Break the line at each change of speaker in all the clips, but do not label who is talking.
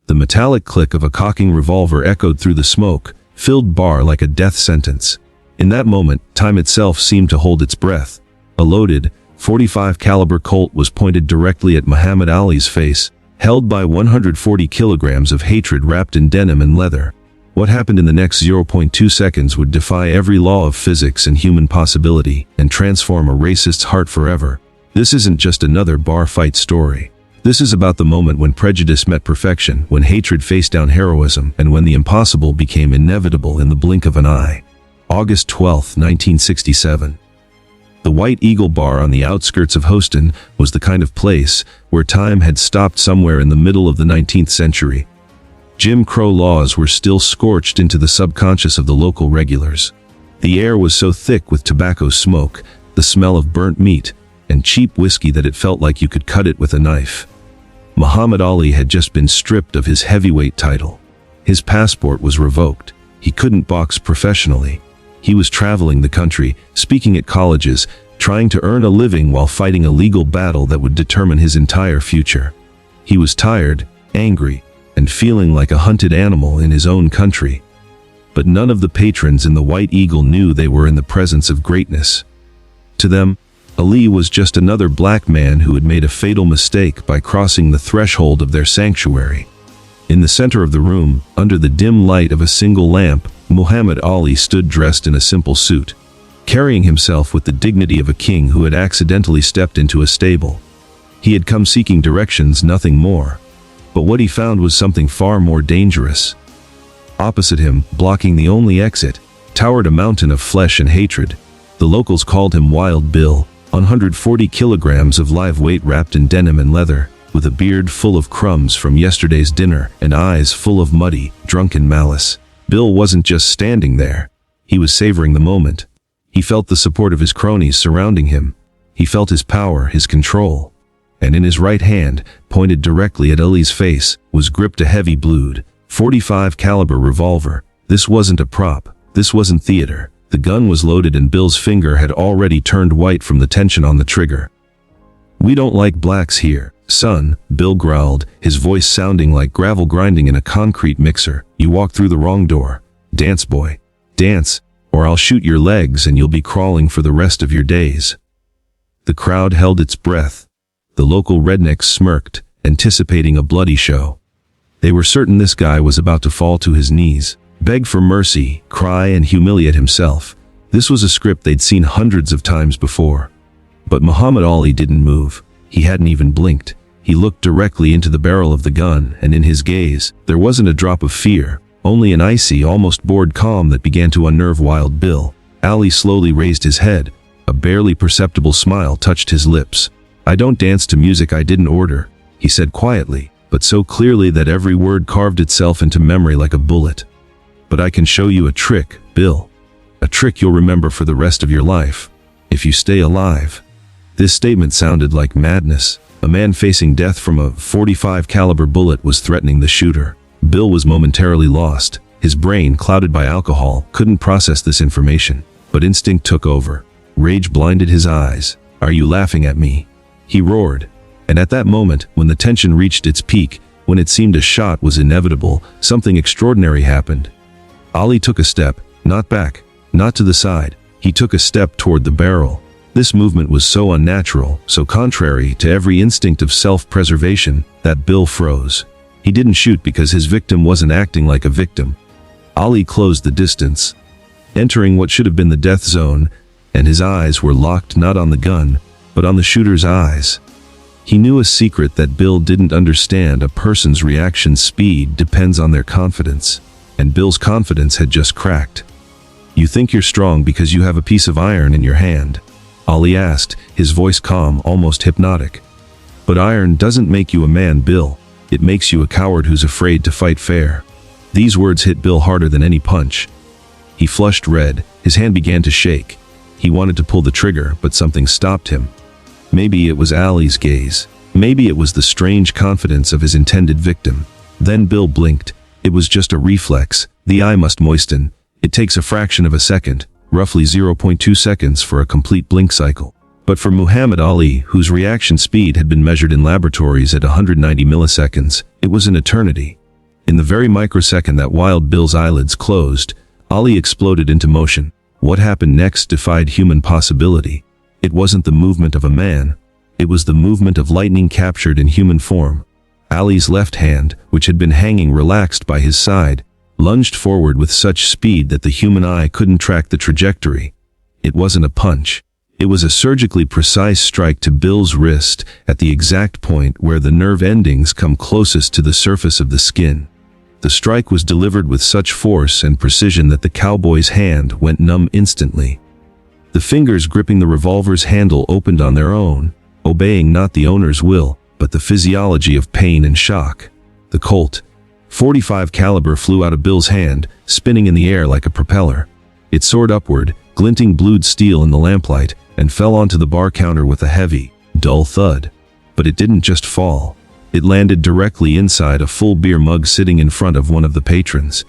The metallic click of a cocking revolver echoed through the smoke, filled bar like a death sentence. In that moment, time itself seemed to hold its breath. A loaded, .45 caliber Colt was pointed directly at Muhammad Ali's face, held by 140 kilograms of hatred wrapped in denim and leather. What happened in the next 0.2 seconds would defy every law of physics and human possibility, and transform a racist's heart forever. This isn't just another bar fight story. This is about the moment when prejudice met perfection, when hatred faced down heroism, and when the impossible became inevitable in the blink of an eye. August 12, 1967. The White Eagle Bar on the outskirts of Houston was the kind of place where time had stopped somewhere in the middle of the 19th century. Jim Crow laws were still scorched into the subconscious of the local regulars. The air was so thick with tobacco smoke, the smell of burnt meat, and cheap whiskey that it felt like you could cut it with a knife. Muhammad Ali had just been stripped of his heavyweight title. His passport was revoked. He couldn't box professionally. He was traveling the country, speaking at colleges, trying to earn a living while fighting a legal battle that would determine his entire future. He was tired, angry, and feeling like a hunted animal in his own country. But none of the patrons in the White Eagle knew they were in the presence of greatness. To them, Ali was just another black man who had made a fatal mistake by crossing the threshold of their sanctuary. In the center of the room, under the dim light of a single lamp, Muhammad Ali stood dressed in a simple suit, carrying himself with the dignity of a king who had accidentally stepped into a stable. He had come seeking directions, nothing more. But what he found was something far more dangerous. Opposite him, blocking the only exit, towered a mountain of flesh and hatred. The locals called him Wild Bill, 140 kilograms of live weight wrapped in denim and leather, with a beard full of crumbs from yesterday's dinner and eyes full of muddy, drunken malice. Bill wasn't just standing there. He was savoring the moment. He felt the support of his cronies surrounding him. He felt his power, his control. And in his right hand, pointed directly at Ali's face, was gripped a heavy blued, .45 caliber revolver. This wasn't a prop. This wasn't theater. The gun was loaded and Bill's finger had already turned white from the tension on the trigger. "We don't like blacks here, son," Bill growled, his voice sounding like gravel grinding in a concrete mixer. "You walked through the wrong door. Dance, boy. Dance, or I'll shoot your legs and you'll be crawling for the rest of your days." The crowd held its breath. The local rednecks smirked, anticipating a bloody show. They were certain this guy was about to fall to his knees, beg for mercy, cry and humiliate himself. This was a script they'd seen hundreds of times before. But Muhammad Ali didn't move. He hadn't even blinked. He looked directly into the barrel of the gun, and in his gaze, there wasn't a drop of fear, only an icy, almost bored calm that began to unnerve Wild Bill. Ali slowly raised his head. A barely perceptible smile touched his lips. "I don't dance to music I didn't order," he said quietly, but so clearly that every word carved itself into memory like a bullet. "But I can show you a trick, Bill. A trick you'll remember for the rest of your life. If you stay alive." This statement sounded like madness. A man facing death from a .45 caliber bullet was threatening the shooter. Bill was momentarily lost. His brain, clouded by alcohol, couldn't process this information. But instinct took over. Rage blinded his eyes. "Are you laughing at me?" he roared. And at that moment, when the tension reached its peak, when it seemed a shot was inevitable, something extraordinary happened. Ali took a step, not back, not to the side. He took a step toward the barrel. This movement was so unnatural, so contrary to every instinct of self-preservation, that Bill froze. He didn't shoot because his victim wasn't acting like a victim. Ali closed the distance, entering what should have been the death zone, and his eyes were locked not on the gun, but on the shooter's eyes. He knew a secret that Bill didn't understand. A person's reaction speed depends on their confidence, and Bill's confidence had just cracked. "You think you're strong because you have a piece of iron in your hand?" Ali asked, his voice calm, almost hypnotic. "But iron doesn't make you a man, Bill. It makes you a coward who's afraid to fight fair." These words hit Bill harder than any punch. He flushed red, his hand began to shake. He wanted to pull the trigger, but something stopped him. Maybe it was Ali's gaze. Maybe it was the strange confidence of his intended victim. Then Bill blinked. It was just a reflex. The eye must moisten. It takes a fraction of a second, roughly 0.2 seconds for a complete blink cycle. But for Muhammad Ali, whose reaction speed had been measured in laboratories at 190 milliseconds, it was an eternity. In the very microsecond that Wild Bill's eyelids closed, Ali exploded into motion. What happened next defied human possibility. It wasn't the movement of a man. It was the movement of lightning captured in human form. Ali's left hand, which had been hanging relaxed by his side, lunged forward with such speed that the human eye couldn't track the trajectory. It wasn't a punch. It was a surgically precise strike to Bill's wrist at the exact point where the nerve endings come closest to the surface of the skin. The strike was delivered with such force and precision that the cowboy's hand went numb instantly. The fingers gripping the revolver's handle opened on their own, obeying not the owner's will, but the physiology of pain and shock. The Colt .45 caliber flew out of Bill's hand, spinning in the air like a propeller. It soared upward, glinting blued steel in the lamplight, and fell onto the bar counter with a heavy, dull thud. But it didn't just fall. It landed directly inside a full beer mug sitting in front of one of the patrons.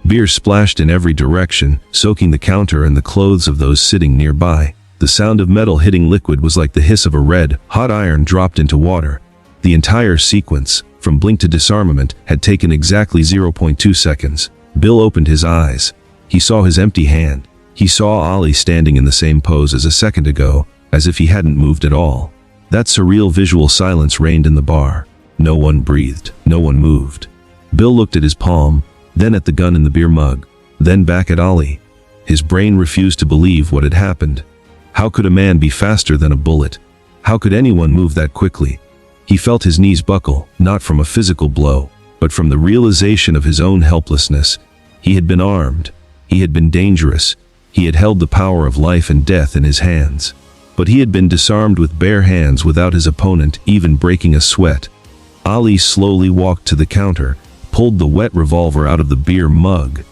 Beer splashed in every direction, soaking the counter and the clothes of those sitting nearby. The sound of metal hitting liquid was like the hiss of a red, hot iron dropped into water. The entire sequence, from blink to disarmament, had taken exactly 0.2 seconds. Bill opened his eyes. He saw his empty hand. He saw Ali standing in the same pose as a second ago, as if he hadn't moved at all. That surreal visual silence reigned in the bar. No one breathed. No one moved. Bill looked at his palm, then at the gun in the beer mug, then back at Ali. His brain refused to believe what had happened. How could a man be faster than a bullet? How could anyone move that quickly? He felt his knees buckle, not from a physical blow, but from the realization of his own helplessness. He had been armed. He had been dangerous. He had held the power of life and death in his hands. But he had been disarmed with bare hands without his opponent even breaking a sweat. Ali slowly walked to the counter, pulled the wet revolver out of the beer mug,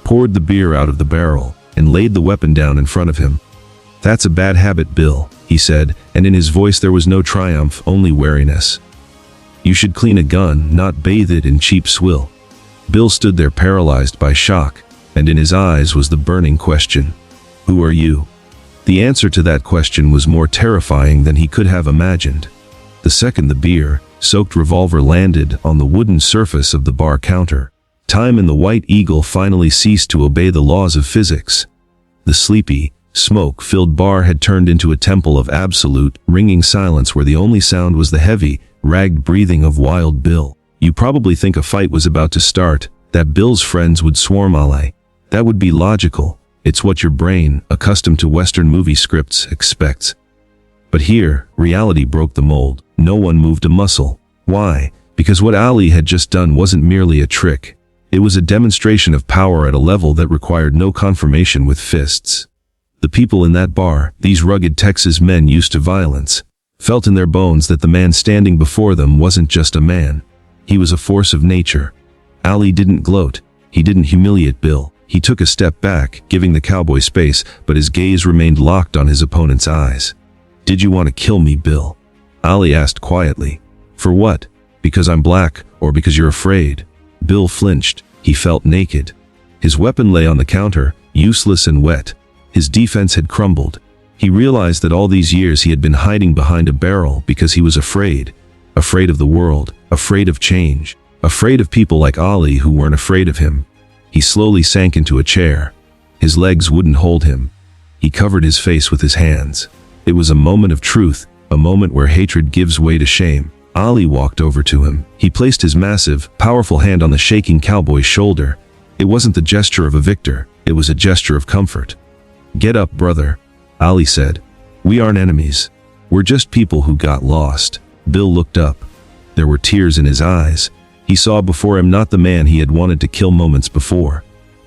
poured the beer out of the barrel, and laid the weapon down in front of him. "That's a bad habit, Bill," he said, and in his voice there was no triumph, only wariness. "You should clean a gun, not bathe it in cheap swill." Bill stood there paralyzed by shock, and in his eyes was the burning question. Who are you? The answer to that question was more terrifying than he could have imagined. The second the beer-soaked revolver landed on the wooden surface of the bar counter, time and the White Eagle finally ceased to obey the laws of physics. The sleepy, smoke-filled bar had turned into a temple of absolute, ringing silence where the only sound was the heavy, ragged breathing of Wild Bill. You probably think a fight was about to start, that Bill's friends would swarm Ali. That would be logical. It's what your brain, accustomed to Western movie scripts, expects. But here, reality broke the mold. No one moved a muscle. Why? Because what Ali had just done wasn't merely a trick. It was a demonstration of power at a level that required no confirmation with fists. The people in that bar, these rugged Texas men used to violence, felt in their bones that the man standing before them wasn't just a man. He was a force of nature. Ali didn't gloat. He didn't humiliate Bill. He took a step back, giving the cowboy space, but his gaze remained locked on his opponent's eyes. "Did you want to kill me, Bill?" Ali asked quietly. "For what? Because I'm black, or because you're afraid?" Bill flinched. He felt naked. His weapon lay on the counter, useless and wet. His defense had crumbled. He realized that all these years he had been hiding behind a barrel because he was afraid. Afraid of the world, afraid of change, afraid of people like Ali who weren't afraid of him. He slowly sank into a chair. His legs wouldn't hold him. He covered his face with his hands. It was a moment of truth, a moment where hatred gives way to shame. Ali walked over to him. He placed his massive, powerful hand on the shaking cowboy's shoulder. It wasn't the gesture of a victor. It was a gesture of comfort. "Get up, brother," Ali said. "We aren't enemies. We're just people who got lost." Bill looked up. There were tears in his eyes. He saw before him not the man he had wanted to kill moments before.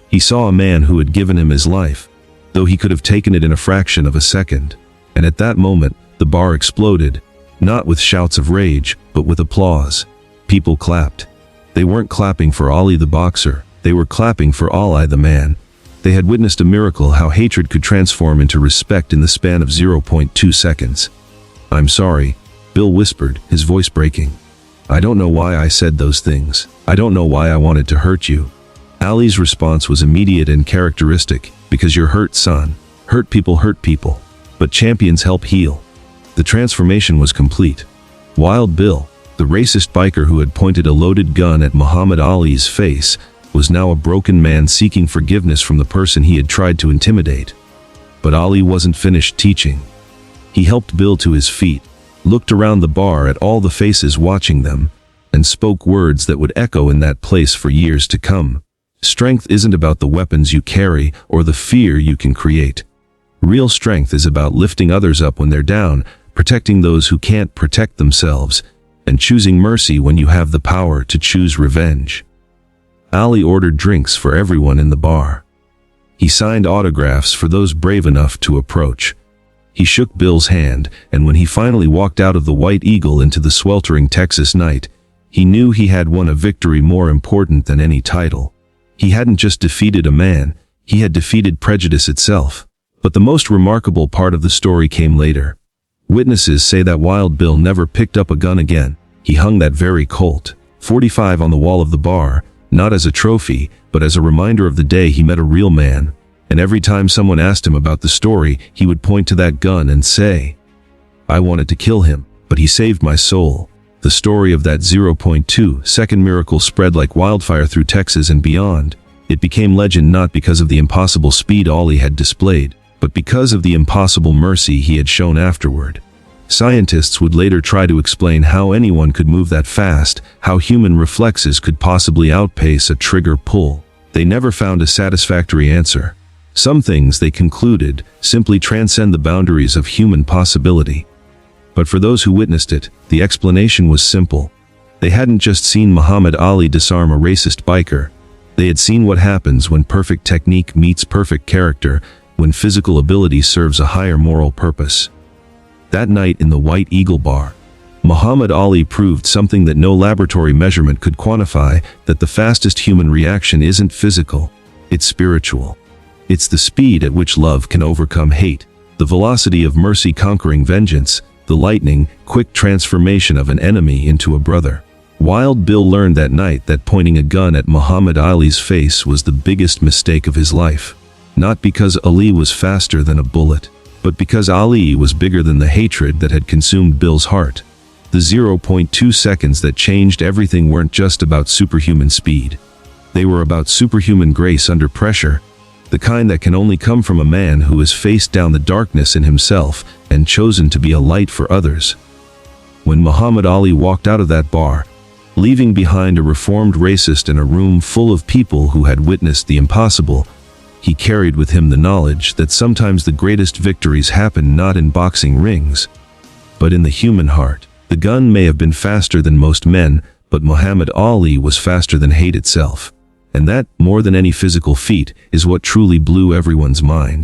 He saw a man who had given him his life, though he could have taken it in a fraction of a second. And at that moment, the bar exploded, not with shouts of rage, but with applause. People clapped. They weren't clapping for Ali the boxer. They were clapping for Ali the man. They had witnessed a miracle how hatred could transform into respect in the span of 0.2 seconds. "I'm sorry," Bill whispered, his voice breaking. "I don't know why I said those things. I don't know why I wanted to hurt you." Ali's response was immediate and characteristic. "Because you're hurt, son. Hurt people. But champions help heal." The transformation was complete. Wild Bill, the The racist biker who had pointed a loaded gun at Muhammad Ali's face was now a broken man seeking forgiveness from the person he had tried to intimidate. But Ali wasn't finished teaching. He helped Bill to his feet, looked around the bar at all the faces watching them, and spoke words that would echo in that place for years to come. Strength isn't about the weapons you carry or the fear you can create. Real strength is about lifting others up when they're down, protecting those who can't protect themselves, and choosing mercy when you have the power to choose revenge. Ali ordered drinks for everyone in the bar. He signed autographs for those brave enough to approach. He shook Bill's hand, and when he finally walked out of the White Eagle into the sweltering Texas night, he knew he had won a victory more important than any title. He hadn't just defeated a man, he had defeated prejudice itself. But the most remarkable part of the story came later. Witnesses say that Wild Bill never picked up a gun again. He hung that very Colt .45 on the wall of the bar, not as a trophy, but as a reminder of the day he met a real man. And every time someone asked him about the story, he would point to that gun and say, "I wanted to kill him, but he saved my soul." The story of that 0.2-second miracle spread like wildfire through Texas and beyond. It became legend not because of the impossible speed Ali had displayed, but because of the impossible mercy he had shown afterward. Scientists would later try to explain how anyone could move that fast, how human reflexes could possibly outpace a trigger pull. They never found a satisfactory answer. Some things, they concluded, simply transcend the boundaries of human possibility. But for those who witnessed it, the explanation was simple. They hadn't just seen Muhammad Ali disarm a racist biker. They had seen what happens when perfect technique meets perfect character, when physical ability serves a higher moral purpose. That night in the White Eagle bar, Muhammad Ali proved something that no laboratory measurement could quantify, that the fastest human reaction isn't physical, it's spiritual. It's the speed at which love can overcome hate, the velocity of mercy conquering vengeance, the lightning, quick transformation of an enemy into a brother. Wild Bill learned that night that pointing a gun at Muhammad Ali's face was the biggest mistake of his life. Not because Ali was faster than a bullet, but because Ali was bigger than the hatred that had consumed Bill's heart. The 0.2 seconds that changed everything weren't just about superhuman speed. They were about superhuman grace under pressure, the kind that can only come from a man who has faced down the darkness in himself and chosen to be a light for others. When Muhammad Ali walked out of that bar, leaving behind a reformed racist in a room full of people who had witnessed the impossible, he carried with him the knowledge that sometimes the greatest victories happen not in boxing rings, but in the human heart. The gun may have been faster than most men, but Muhammad Ali was faster than hate itself. And that, more than any physical feat, is what truly blew everyone's mind.